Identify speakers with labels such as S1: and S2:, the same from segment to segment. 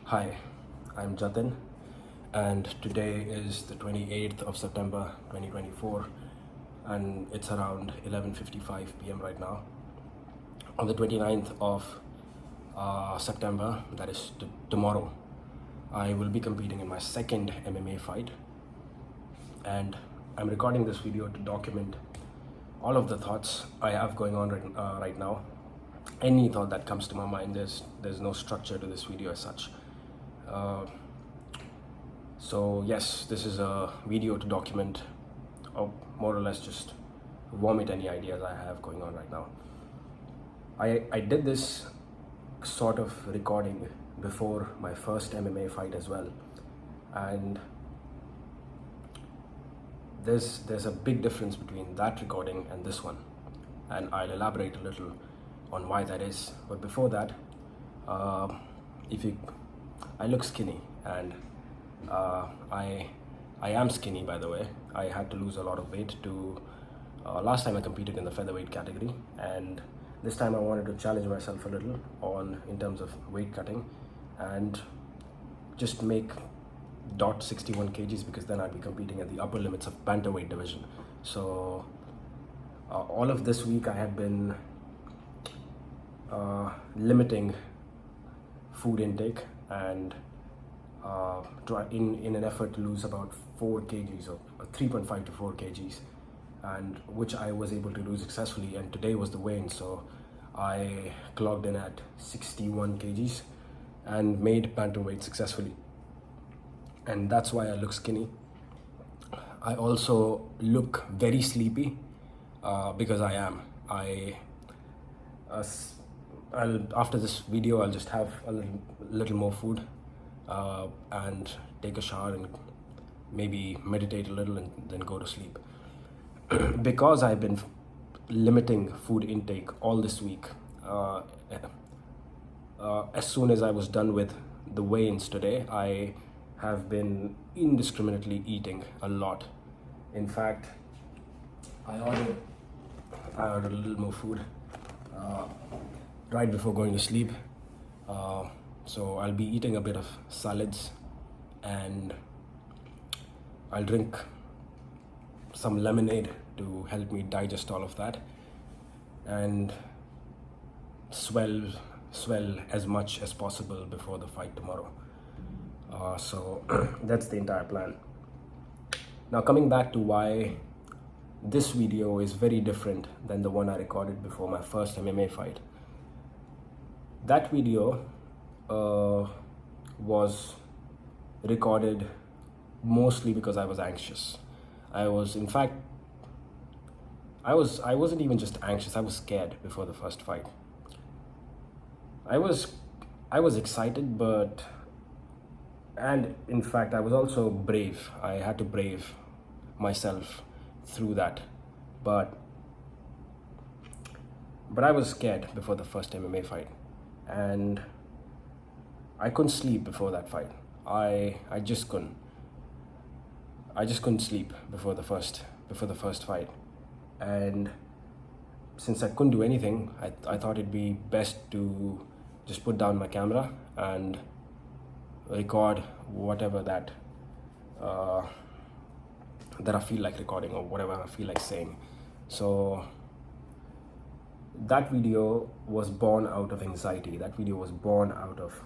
S1: Hi, I'm Jatin, and today is the 28th of September 2024, and it's around 11:55 p.m. right now. On the 29th of September, that is tomorrow, I will be competing in my second MMA fight, and I'm recording this video to document all of the thoughts I have going on right now. Any thought that comes to my mind, there's no structure to this video as such. So yes, this is a video to document, or more or less just vomit any ideas I have going on right now. I did this sort of recording before my first MMA fight as well, and there's a big difference between that recording and this one, and I'll elaborate a little on why that is. But before that, if you I look skinny, and I am skinny, by the way. I had to lose a lot of weight to last time I competed in the featherweight category, and this time I wanted to challenge myself a little on in terms of weight cutting and just make 61 kgs, because then I'd be competing at the upper limits of bantamweight division. So all of this week I had been limiting food intake and in an effort to lose about 4 kgs or 3.5 to 4 kgs, and which I was able to do successfully. And today was the weigh-in, so I clocked in at 61 kgs and made bantamweight successfully, and that's why I look skinny. I also look very sleepy because I am. After this video, I'll just have a little more food and take a shower and maybe meditate a little and then go to sleep. Because I've been limiting food intake all this week, as soon as I was done with the weigh-ins today, I have been indiscriminately eating a lot. In fact, I ordered a little more food right before going to sleep. So I'll be eating a bit of salads, and I'll drink some lemonade to help me digest all of that and swell as much as possible before the fight tomorrow. So that's the entire plan. Now, coming back to why this video is very different than the one I recorded before my first MMA fight. That video was recorded mostly because I was anxious. I wasn't even just anxious, I was scared before the first fight. I was excited, and in fact I was also brave. I had to brave myself through that, but I was scared before the first MMA fight, and I couldn't sleep before that fight. I just couldn't sleep before the first fight. And since I couldn't do anything, I thought it'd be best to just put down my camera and record whatever that I feel like recording, or whatever I feel like saying. So that video was born out of anxiety. That video was born out of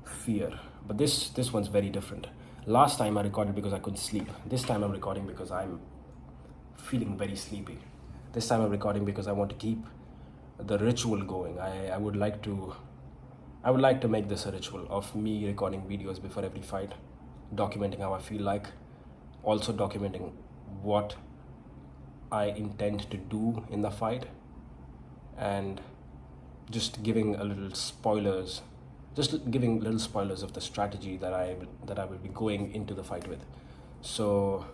S1: fear. But this one's very different. Last time I recorded because I couldn't sleep. This time I'm recording because I'm feeling very sleepy. This time I'm recording because I want to keep the ritual going. I would like to make this a ritual of me recording videos before every fight, documenting how I feel like, also documenting what I intend to do in the fight, and just giving little spoilers of the strategy that I will be going into the fight with. So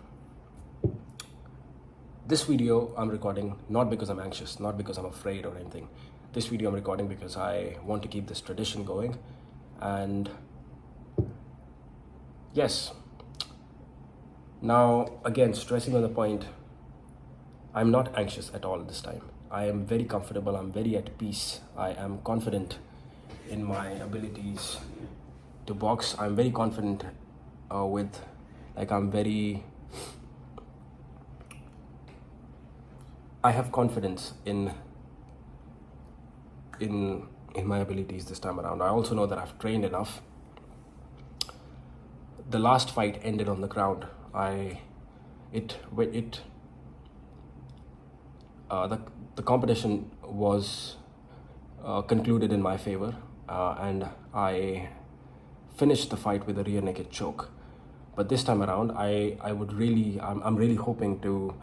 S1: this video I'm recording not because I'm anxious, not because I'm afraid or anything. This video I'm recording because I want to keep this tradition going. And yes, now again, stressing on the point, I'm not anxious at all this time. I am very comfortable, I'm very at peace, I am confident in my abilities to box. I'm very confident with, like, I have confidence in my abilities this time around. I also know that I've trained enough. The last fight ended on the ground. The competition was concluded in my favor, and I finished the fight with a rear naked choke. But this time around, I'm really hoping to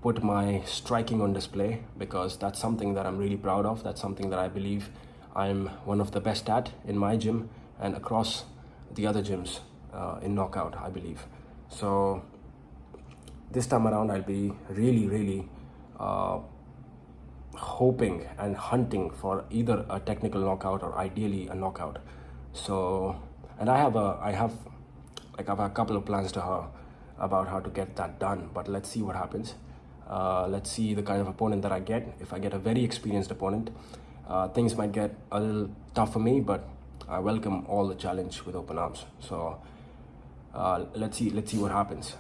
S1: put my striking on display, because that's something that I'm really proud of. That's something that I believe I'm one of the best at in my gym and across the other gyms in knockout, I believe. So this time around, I'll be really hoping and hunting for either a technical knockout or ideally a knockout. So, and I have a couple of plans to her about how to get that done, but let's see what happens. Let's see the kind of opponent that I get. If I get a very experienced opponent, things might get a little tough for me, but I welcome all the challenge with open arms. So let's see what happens.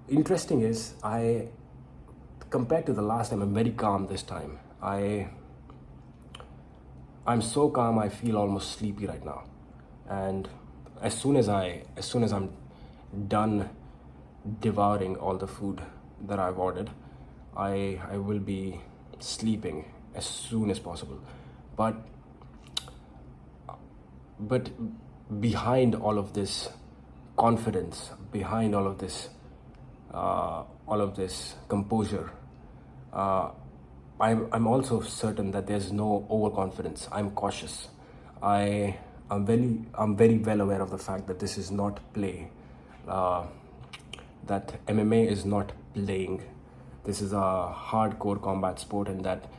S1: Interesting is, compared to the last time, I'm very calm this time. I'm so calm, I feel almost sleepy right now. And as soon as I'm done devouring all the food that I've ordered, I will be sleeping as soon as possible. But behind all of this confidence, behind all of this composure, I'm also certain that there's no overconfidence. I'm cautious. I'm very well aware of the fact that this is not play. That MMA is not playing. This is a hardcore combat sport, and that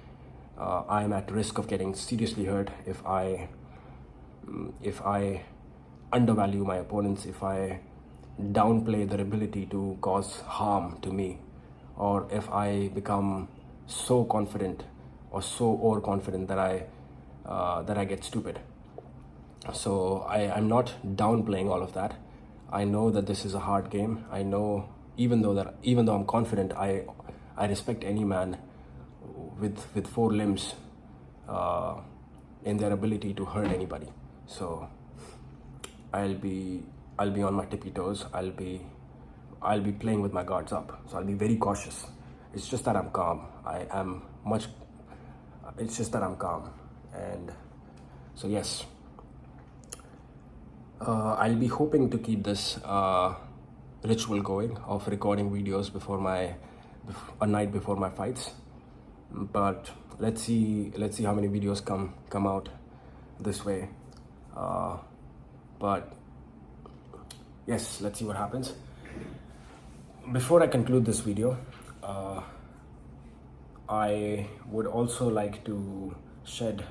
S1: I'm at risk of getting seriously hurt if I undervalue my opponents, if I downplay their ability to cause harm to me, or if I become so confident or so overconfident that I get stupid. So I'm not downplaying all of that. I know that this is a hard game. I know, even though I'm confident, I respect any man with four limbs in their ability to hurt anybody. So I'll be on my tippy toes. I'll be playing with my guards up. So I'll be very cautious. It's just that I'm calm. It's just that I'm calm. And so yes, I'll be hoping to keep this ritual going of recording videos a night before my fights. But let's see how many videos come out this way. But yes, let's see what happens. Before I conclude this video, I would also like to shed,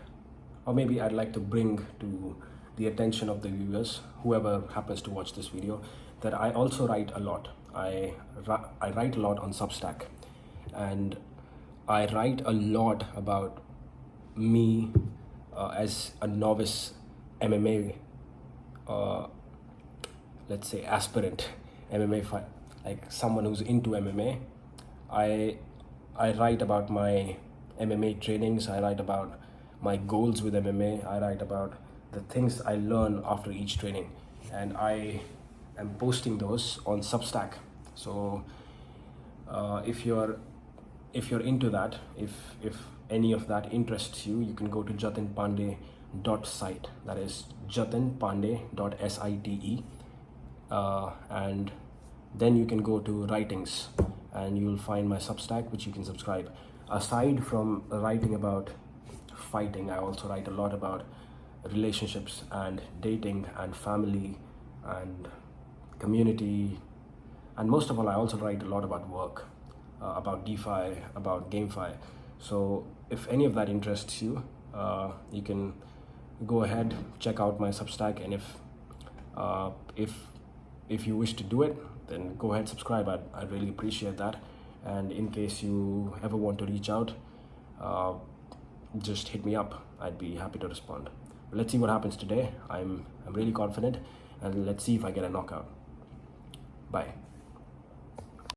S1: or maybe I'd like to bring to the attention of the viewers, whoever happens to watch this video, that I also write a lot. I write a lot on Substack, and I write a lot about me as a novice MMA, let's say aspirant MMA fight, like someone who's into MMA. I write about my MMA trainings. I write about my goals with MMA. I write about the things I learn after each training, and I am posting those on Substack. So if you're into that, if any of that interests you, you can go to jatinpandey.site. That is jatinpandey.site, and then you can go to writings, and you'll find my Substack, which you can subscribe. Aside from writing about fighting, I also write a lot about relationships and dating and family and community, and most of all, I also write a lot about work, about DeFi, about GameFi. So if any of that interests you, you can go ahead, check out my Substack, and if you wish to do it, then go ahead, subscribe. I'd really appreciate that. And in case you ever want to reach out, just hit me up. I'd be happy to respond. But let's see what happens today. I'm really confident, and let's see if I get a knockout. Bye.